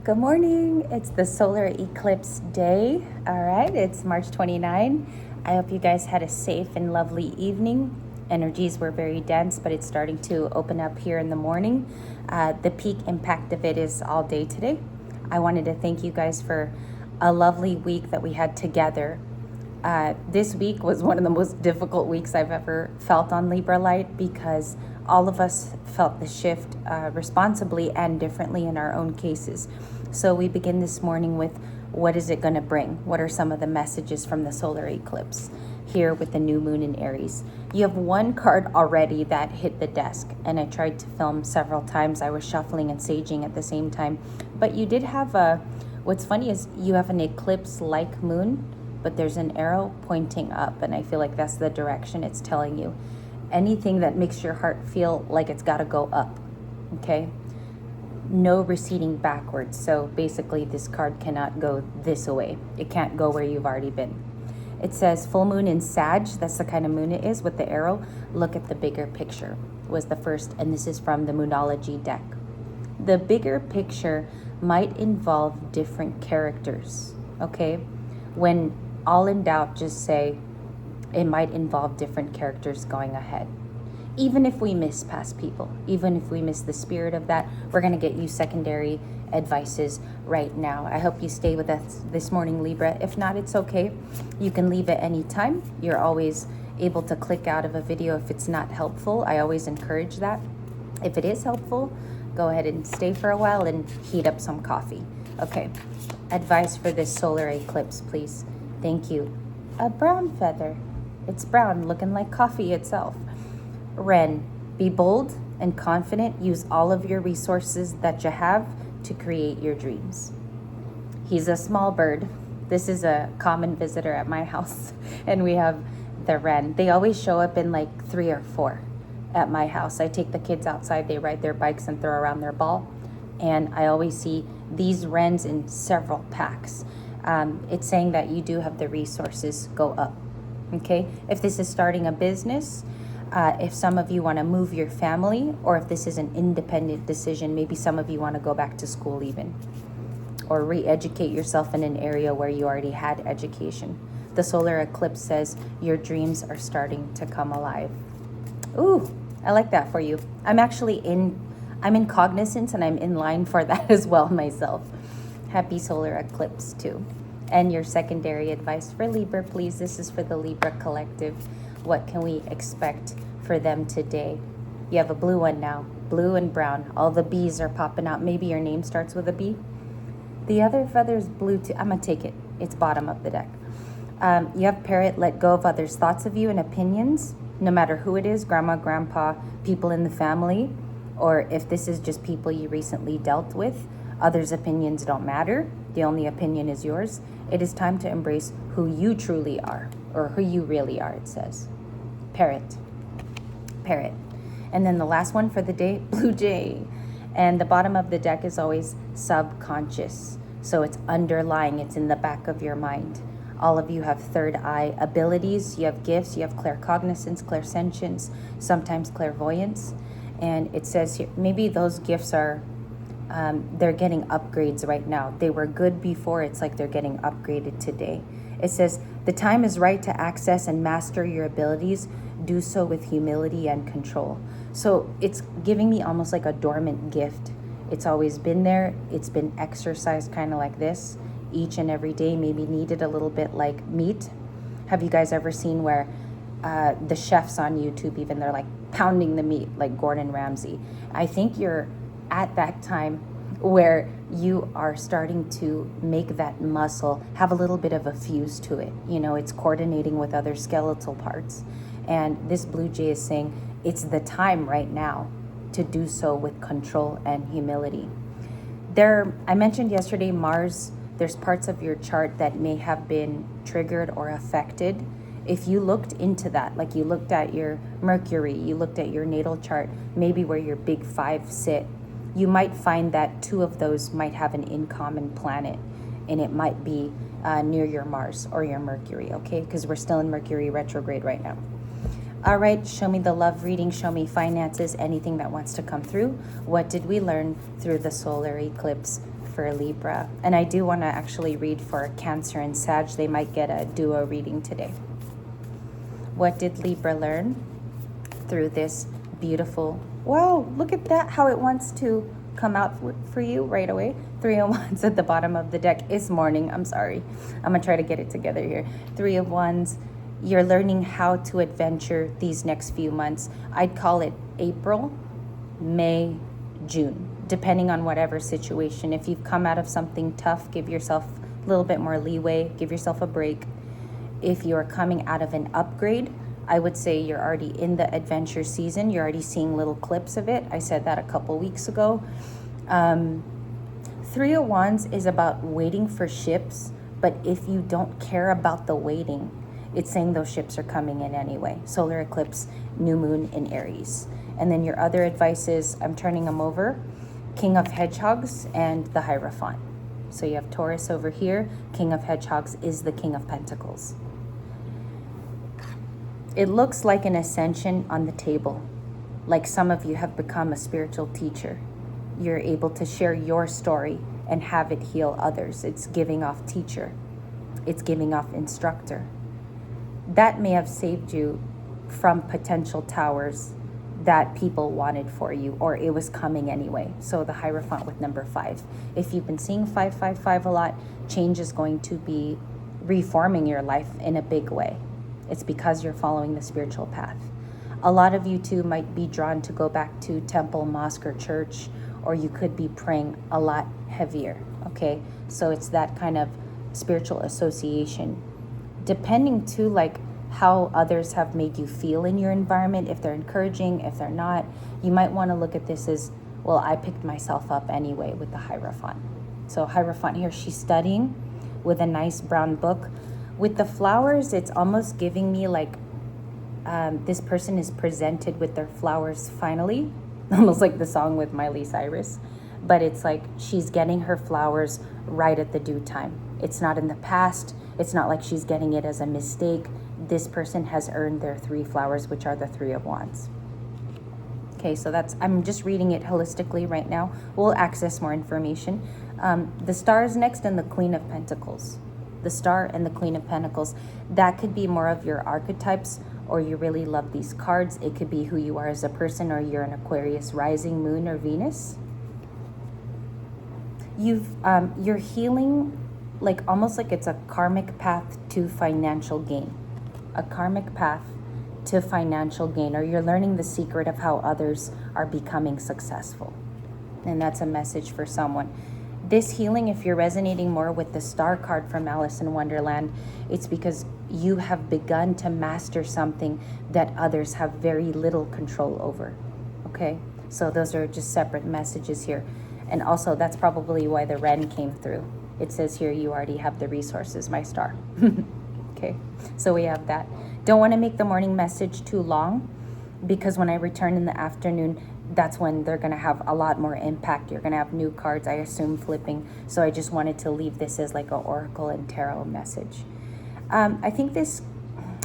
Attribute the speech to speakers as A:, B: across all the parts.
A: Good morning. It's the solar eclipse day. All right, it's March 29. I hope you guys had a safe and lovely evening. Energies were very dense, but it's starting to open up here in the morning. The peak impact of it is all day today. I wanted to thank you guys for a lovely week that we had together. This week was one of the most difficult weeks I've ever felt on Libra Light because all of us felt the shift responsibly and differently in our own cases. So we begin this morning with what is it going to bring? What are some of the messages from the solar eclipse here with the new moon in Aries? You have one card already that hit the desk, and I tried to film several times. I was shuffling and saging at the same time. But you did have what's funny is you have an eclipse-like moon, but there's an arrow pointing up, and I feel like that's the direction it's telling you. Anything that makes your heart feel like it's got to go up, okay? No receding backwards. So basically this card cannot go this way. It can't go where you've already been. It says full moon in Sag. That's the kind of moon it is with the arrow. Look at the bigger picture was the first, and this is from the Moonology deck. The bigger picture might involve different characters, okay? When all in doubt, just say it might involve different characters going ahead. Even if we miss past people, even if we miss the spirit of that, we're going to get you secondary advices right now. I hope you stay with us this morning, Libra. If not, it's okay. You can leave at any time. You're always able to click out of a video if it's not helpful. I always encourage that. If it is helpful, go ahead and stay for a while and heat up some coffee. Okay, advice for this solar eclipse, please. Thank you. A brown feather. It's brown, looking like coffee itself. Wren, be bold and confident. Use all of your resources that you have to create your dreams. He's a small bird. This is a common visitor at my house, and we have the wren. They always show up in like 3 or 4 at my house. I take the kids outside, they ride their bikes and throw around their ball, and I always see these wrens in several packs. It's saying that you do have the resources. Go up, okay? If this is starting a business, if some of you want to move your family, or if this is an independent decision, maybe some of you want to go back to school even, or re-educate yourself in an area where you already had education. The solar eclipse says your dreams are starting to come alive. Ooh, I like that for you. I'm in cognizance, and I'm in line for that as well myself. Happy solar eclipse too. And your secondary advice for Libra, please. This is for the Libra collective. What can we expect for them today? You have a blue one now, blue and brown. All the B's are popping out. Maybe your name starts with a B. The other feather is blue too. I'm gonna take it. It's bottom of the deck. You have parrot, let go of others' thoughts of you and opinions, no matter who it is, grandma, grandpa, people in the family, or if this is just people you recently dealt with. Others' opinions don't matter. The only opinion is yours. It is time to embrace who you truly are, or who you really are, it says. Parrot. Parrot. And then the last one for the day, blue jay. And the bottom of the deck is always subconscious. So it's underlying, it's in the back of your mind. All of you have third eye abilities. You have gifts. You have claircognizance, clairsentience, sometimes clairvoyance. And it says here, maybe those gifts are, they're getting upgrades right now. They were good before. It's like they're getting upgraded today. It says, the time is right to access and master your abilities. Do so with humility and control. So it's giving me almost like a dormant gift. It's always been there. It's been exercised kind of like this each and every day, maybe needed a little bit like meat. Have you guys ever seen where the chefs on YouTube, even they're like pounding the meat like Gordon Ramsay? I think you're at that time where you are starting to make that muscle have a little bit of a fuse to it. You know, it's coordinating with other skeletal parts. And this blue jay is saying it's the time right now to do so with control and humility. I mentioned yesterday, Mars, there's parts of your chart that may have been triggered or affected. If you looked into that, like you looked at your Mercury, you looked at your natal chart, maybe where your big 5 sit, you might find that 2 of those might have an in common planet, and it might be near your Mars or your Mercury, okay? Because we're still in Mercury retrograde right now. All right, show me the love reading, show me finances, anything that wants to come through. What did we learn through the solar eclipse for Libra. And I do want to actually read for Cancer and Sag. They might get a duo reading today. What did Libra learn through this beautiful, wow, look at that, how it wants to come out for you right away. 3 of Wands at the bottom of the deck. It's morning, I'm sorry. I'm going to try to get it together here. 3 of Wands. You're learning how to adventure these next few months. I'd call it April, May, June, depending on whatever situation. If you've come out of something tough, give yourself a little bit more leeway, give yourself a break. If you're coming out of an upgrade, I would say you're already in the adventure season. You're already seeing little clips of it. I said that a couple weeks ago. 3 of Wands is about waiting for ships, but if you don't care about the waiting, it's saying those ships are coming in anyway. Solar eclipse, new moon in Aries. And then your other advice is, I'm turning them over, King of Hedgehogs and the Hierophant. So you have Taurus over here. King of Hedgehogs is the King of Pentacles. It looks like an ascension on the table. Like some of you have become a spiritual teacher. You're able to share your story and have it heal others. It's giving off teacher. It's giving off instructor. That may have saved you from potential towers that people wanted for you, or it was coming anyway. So the Hierophant with number 5. If you've been seeing 555 a lot, change is going to be reforming your life in a big way. It's because you're following the spiritual path. A lot of you too might be drawn to go back to temple, mosque, or church, or you could be praying a lot heavier, okay? So it's that kind of spiritual association. Depending too, like how others have made you feel in your environment, if they're encouraging, if they're not, you might want to look at this as, well, I picked myself up anyway with the Hierophant. So Hierophant here, she's studying with a nice brown book. With the flowers, it's almost giving me like this person is presented with their flowers finally, almost like the song with Miley Cyrus. But it's like she's getting her flowers right at the due time. It's not in the past. It's not like she's getting it as a mistake. This person has earned their 3 flowers, which are the 3 of Wands. Okay, so that's, I'm just reading it holistically right now. We'll access more information. The Star is next, and the Queen of Pentacles. The Star and the Queen of Pentacles. That could be more of your archetypes, or you really love these cards. It could be who you are as a person, or you're an Aquarius rising, Moon, or Venus. You're healing, like almost like it's a karmic path to financial gain. A karmic path to financial gain, or you're learning the secret of how others are becoming successful. And that's a message for someone. This healing, if you're resonating more with the Star card from Alice in Wonderland, it's because you have begun to master something that others have very little control over. Okay? So those are just separate messages here. And also, that's probably why the Wren came through. It says here, you already have the resources, my star. Okay, so we have that. Don't want to make the morning message too long, because when I return in the afternoon, that's when they're going to have a lot more impact. You're going to have new cards, I assume, flipping. So I just wanted to leave this as like an oracle and tarot message. I think this,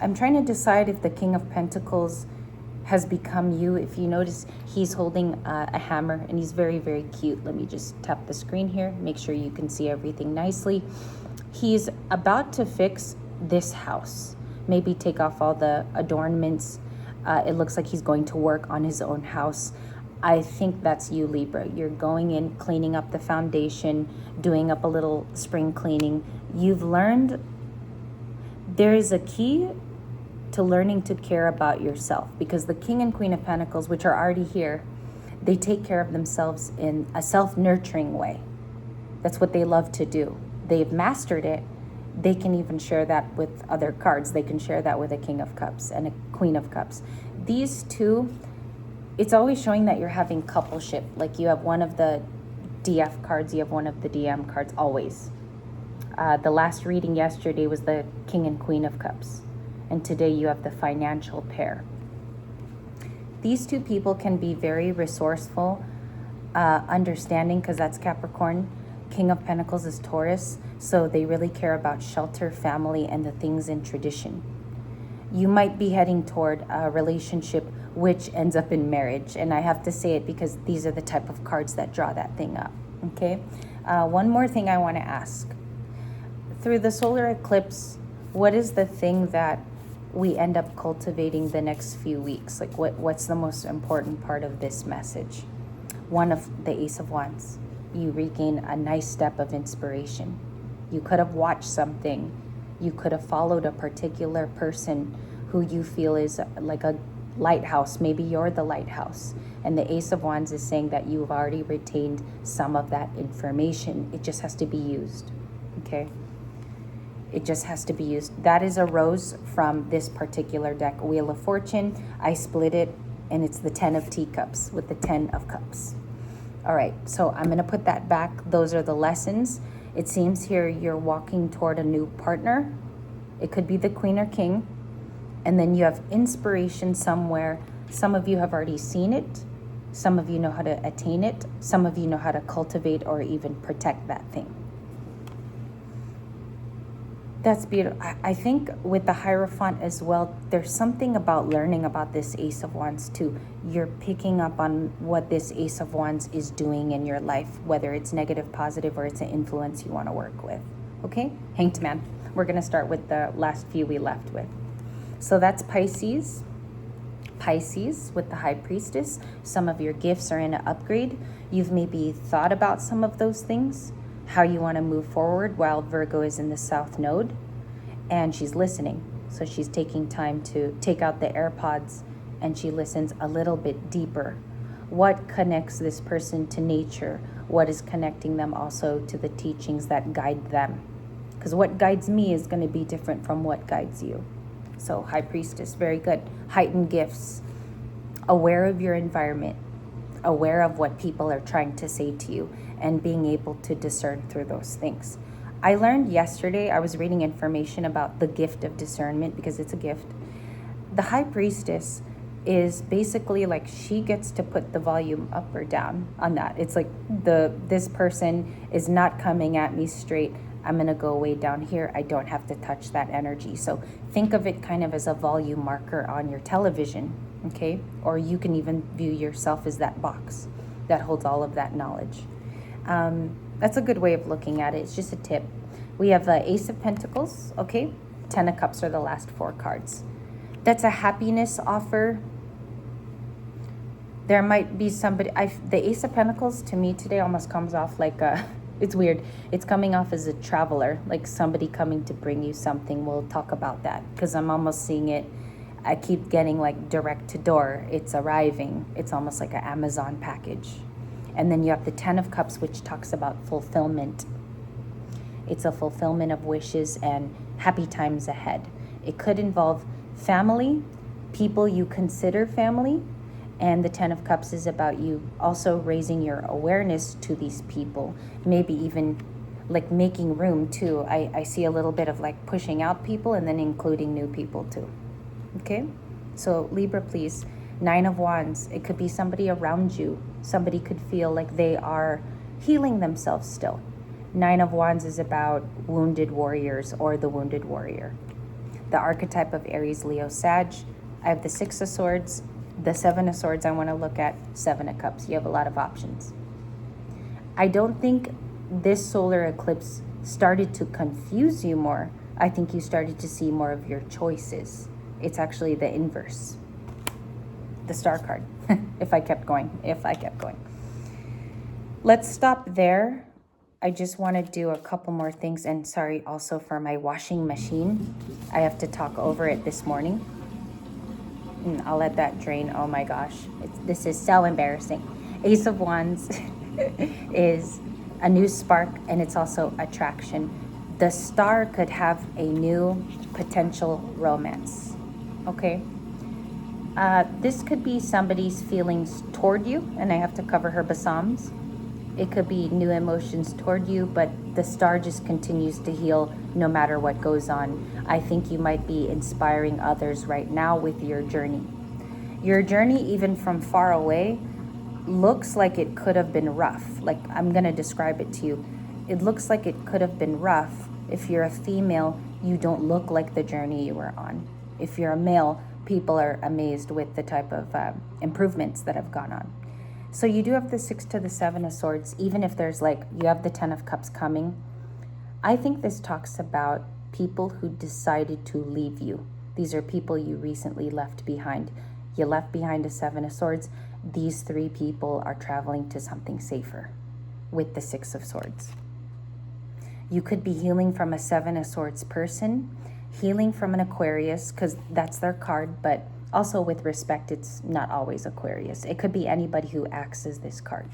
A: I'm trying to decide if the King of Pentacles has become you. If you notice, he's holding a hammer, and he's very, very cute. Let me just tap the screen here, make sure you can see everything nicely. He's about to fix this house, maybe take off all the adornments. It looks like he's going to work on his own house. I think that's you, Libra. You're going in, cleaning up the foundation, doing up a little spring cleaning. You've learned there is a key to learning to care about yourself, because the King and Queen of Pentacles, which are already here, they take care of themselves in a self-nurturing way. That's what they love to do. They've mastered it. They can even share that with other cards. They can share that with a King of Cups and a Queen of Cups. These two, it's always showing that you're having coupleship. Like you have one of the DF cards, you have one of the DM cards, always. The last reading yesterday was the King and Queen of Cups. And today you have the financial pair. These two people can be very resourceful, understanding, because that's Capricorn. King of Pentacles is Taurus, so they really care about shelter, family, and the things in tradition. You might be heading toward a relationship which ends up in marriage, and I have to say it because these are the type of cards that draw that thing up, okay? One more thing I want to ask. Through the solar eclipse, what is the thing that we end up cultivating the next few weeks? Like what's the most important part of this message? One of the Ace of Wands. You regain a nice step of inspiration. You could have watched something. You could have followed a particular person who you feel is like a lighthouse. Maybe you're the lighthouse. And the Ace of Wands is saying that you've already retained some of that information. It just has to be used. Okay? It just has to be used. That is a rose from this particular deck, Wheel of Fortune. I split it, and it's the 10 of Teacups with the 10 of Cups. All right, so I'm going to put that back. Those are the lessons. It seems here you're walking toward a new partner. It could be the Queen or King. And then you have inspiration somewhere. Some of you have already seen it. Some of you know how to attain it. Some of you know how to cultivate or even protect that thing. That's beautiful. I think with the Hierophant as well, there's something about learning about this Ace of Wands too. You're picking up on what this Ace of Wands is doing in your life, whether it's negative, positive, or it's an influence you want to work with. Okay? Hanged Man. We're going to start with the last few we left with. So that's Pisces. Pisces with the High Priestess. Some of your gifts are in an upgrade. You've maybe thought about some of those things, how you want to move forward, while Virgo is in the South Node, and she's listening. So she's taking time to take out the AirPods, and she listens a little bit deeper. What connects this person to nature? What is connecting them also to the teachings that guide them? Because what guides me is going to be different from what guides you. So High Priestess, very good. Heightened gifts, aware of your environment, aware of what people are trying to say to you, and being able to discern through those things. I learned yesterday, I was reading information about the gift of discernment, because it's a gift. The High Priestess is basically like, she gets to put the volume up or down on that. It's like this person is not coming at me straight. I'm going to go way down here. I don't have to touch that energy. So think of it kind of as a volume marker on your television, okay? Or you can even view yourself as that box that holds all of that knowledge. That's a good way of looking at it. It's just a tip. We have the Ace of Pentacles, okay? 10 of Cups are the last 4 cards. That's a happiness offer. There might be somebody, the Ace of Pentacles to me today almost comes off like it's weird. It's coming off as a traveler, like somebody coming to bring you something. We'll talk about that, because I'm almost seeing it. I keep getting like direct to door. It's arriving. It's almost like an Amazon package. And then you have the 10 of Cups, which talks about fulfillment. It's a fulfillment of wishes and happy times ahead. It could involve family, people you consider family, and the 10 of Cups is about you also raising your awareness to these people, maybe even like making room too. I see a little bit of like pushing out people and then including new people too. Okay? So Libra, please. 9 of Wands, it could be somebody around you. Somebody could feel like they are healing themselves still. 9 of Wands is about wounded warriors or the wounded warrior. The archetype of Aries, Leo, Sag. I have the 6 of Swords. The 7 of Swords I want to look at. 7 of Cups. You have a lot of options. I don't think this solar eclipse started to confuse you more. I think you started to see more of your choices. It's actually the inverse. The Star card. if I kept going. Let's stop there. I just want to do a couple more things. And sorry also for my washing machine. I have to talk over it this morning. I'll let that drain. Oh my gosh. This is so embarrassing. Ace of Wands is a new spark, and it's also attraction. The Star could have a new potential romance. Okay? This could be somebody's feelings toward you, and I have to cover her basams. It could be new emotions toward you, but the Star just continues to heal no matter what goes on. I think you might be inspiring others right now with your journey. Your journey, even from far away, looks like it could have been rough. Like, I'm going to describe it to you. It looks like it could have been rough. If you're a female, you don't look like the journey you were on. If you're a male, people are amazed with the type of improvements that have gone on. So you do have the 6 to the 7 of Swords, even if there's like, you have the 10 of Cups coming. I think this talks about people who decided to leave you. These are people you recently left behind. You left behind a 7 of Swords. These 3 people are traveling to something safer with the 6 of Swords. You could be healing from a 7 of Swords person, healing from an Aquarius, because that's their card, but also with respect, it's not always Aquarius. It could be anybody who acts as this card.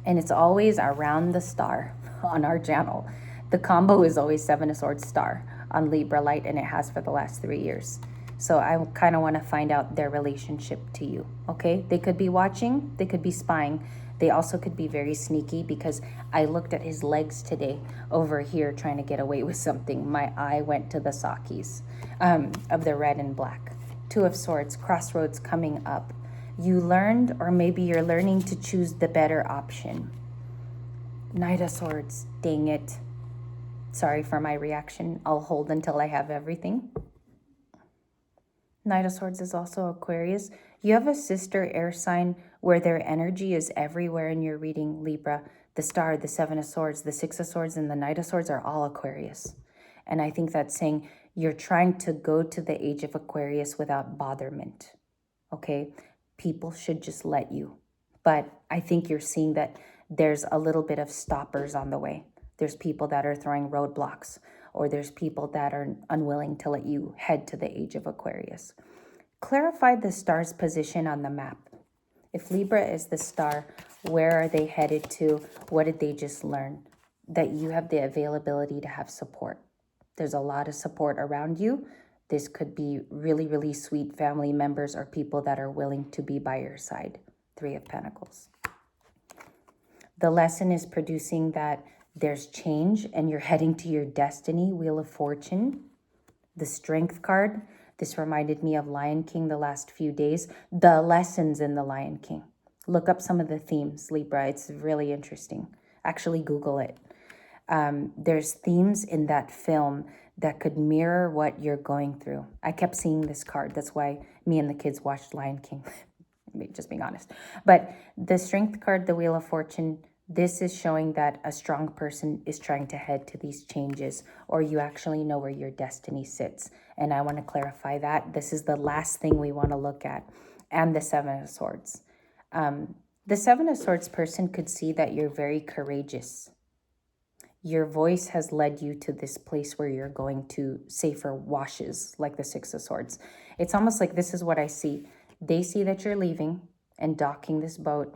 A: And it's always around the star on our channel. The combo is always 7 of Swords star on Libra Light, and it has for the last 3 years. So I kind of want to find out their relationship to you, okay? They could be watching, they could be spying. They also could be very sneaky, because I looked at his legs today over here trying to get away with something. My eye went to the Sakis of the red and black. 2 of Swords, crossroads coming up. You learned, or maybe you're learning to choose the better option. Knight of Swords, dang it. Sorry for my reaction. I'll hold until I have everything. Knight of Swords is also Aquarius. You have a sister air sign where their energy is everywhere in your reading, Libra. The star, the 7 of Swords, the 6 of Swords, and the Knight of Swords are all Aquarius. And I think that's saying you're trying to go to the age of Aquarius without botherment, okay? People should just let you. But I think you're seeing that there's a little bit of stoppers on the way. There's people that are throwing roadblocks, or there's people that are unwilling to let you head to the age of Aquarius. Clarify the star's position on the map. If Libra is the star, where are they headed to? What did they just learn? That you have the availability to have support. There's a lot of support around you. This could be really, really sweet family members or people that are willing to be by your side. 3 of Pentacles. The lesson is producing that there's change and you're heading to your destiny. Wheel of Fortune. The Strength card. This reminded me of Lion King the last few days. The lessons in the Lion King. Look up some of the themes, Libra. It's really interesting. Actually, Google it. There's themes in that film that could mirror what you're going through. I kept seeing this card. That's why me and the kids watched Lion King. Just being honest. But the Strength card, the Wheel of Fortune, this is showing that a strong person is trying to head to these changes, or you actually know where your destiny sits. And I want to clarify that. This is the last thing we want to look at. And the 7 of Swords. The 7 of Swords person could see that you're very courageous. Your voice has led you to this place where you're going to safer washes, like the 6 of Swords. It's almost like this is what I see. They see that you're leaving and docking this boat,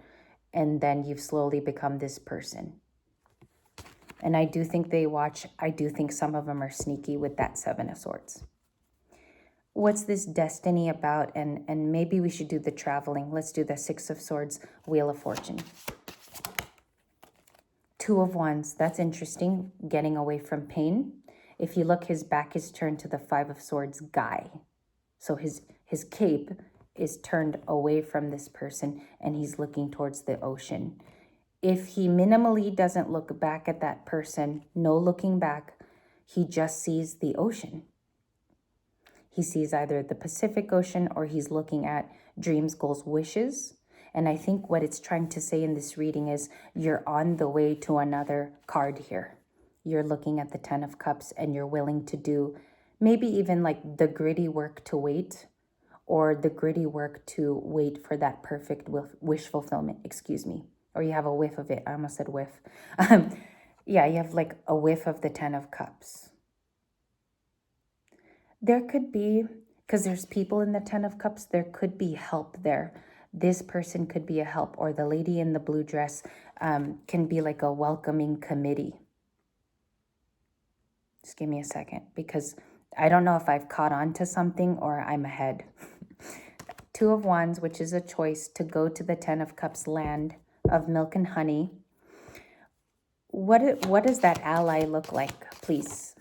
A: and then you've slowly become this person. And I do think they watch. I do think some of them are sneaky with that 7 of Swords. What's this destiny about? And maybe we should do the traveling. Let's do the 6 of Swords, Wheel of Fortune. 2 of Wands, that's interesting, getting away from pain. If you look, his back is turned to the 5 of Swords guy. So his cape is turned away from this person and he's looking towards the ocean. If he minimally doesn't look back at that person, no looking back, he just sees the ocean. He sees either the Pacific Ocean or he's looking at dreams, goals, wishes. And I think what it's trying to say in this reading is you're on the way to another card here. You're looking at the 10 of Cups and you're willing to do maybe even like the gritty work to wait, or the gritty work to wait for that perfect wish fulfillment, or you have a whiff of it. I almost said whiff. Yeah, you have like a whiff of the 10 of Cups. There could be, because there's people in the 10 of Cups, there could be help there. This person could be a help, or the lady in the blue dress can be like a welcoming committee. Just give me a second, because I don't know if I've caught on to something or I'm ahead. 2 of Wands, which is a choice to go to the 10 of Cups land of milk and honey. What does that ally look like, please?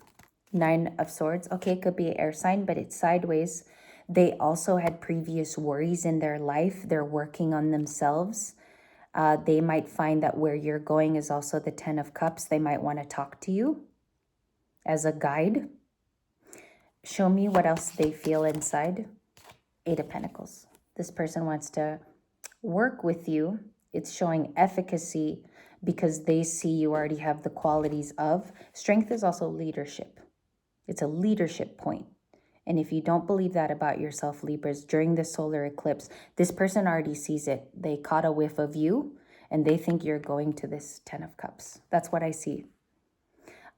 A: 9 of Swords. Okay, it could be an air sign, but it's sideways. They also had previous worries in their life. They're working on themselves. They might find that where you're going is also the 10 of Cups. They might want to talk to you as a guide. Show me what else they feel inside. 8 of Pentacles. This person wants to work with you. It's showing efficacy because they see you already have the qualities of. Strength is also leadership. It's a leadership point. And if you don't believe that about yourself, Libras, during the solar eclipse, this person already sees it. They caught a whiff of you and they think you're going to this 10 of Cups. That's what I see.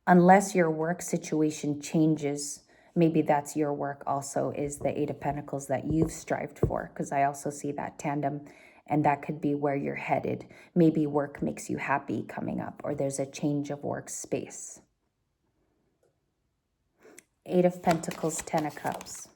A: Unless your work situation changes, maybe that's your work also, is the 8 of Pentacles that you've strived for, because I also see that tandem, and that could be where you're headed. Maybe work makes you happy coming up, or there's a change of workspace. 8 of Pentacles, 10 of Cups.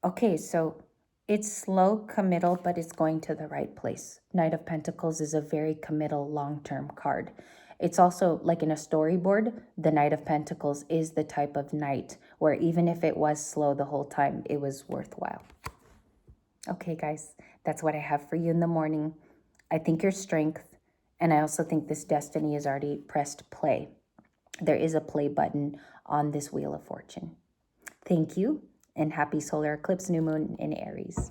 A: Okay, so it's slow, committal, but it's going to the right place. Knight of Pentacles is a very committal, long-term card. It's also like in a storyboard, the Knight of Pentacles is the type of knight where even if it was slow the whole time, it was worthwhile. Okay, guys, that's what I have for you in the morning. I think your strength, and I also think this destiny is already pressed play. There is a play button on this Wheel of Fortune. Thank you, and happy solar eclipse, new moon in Aries.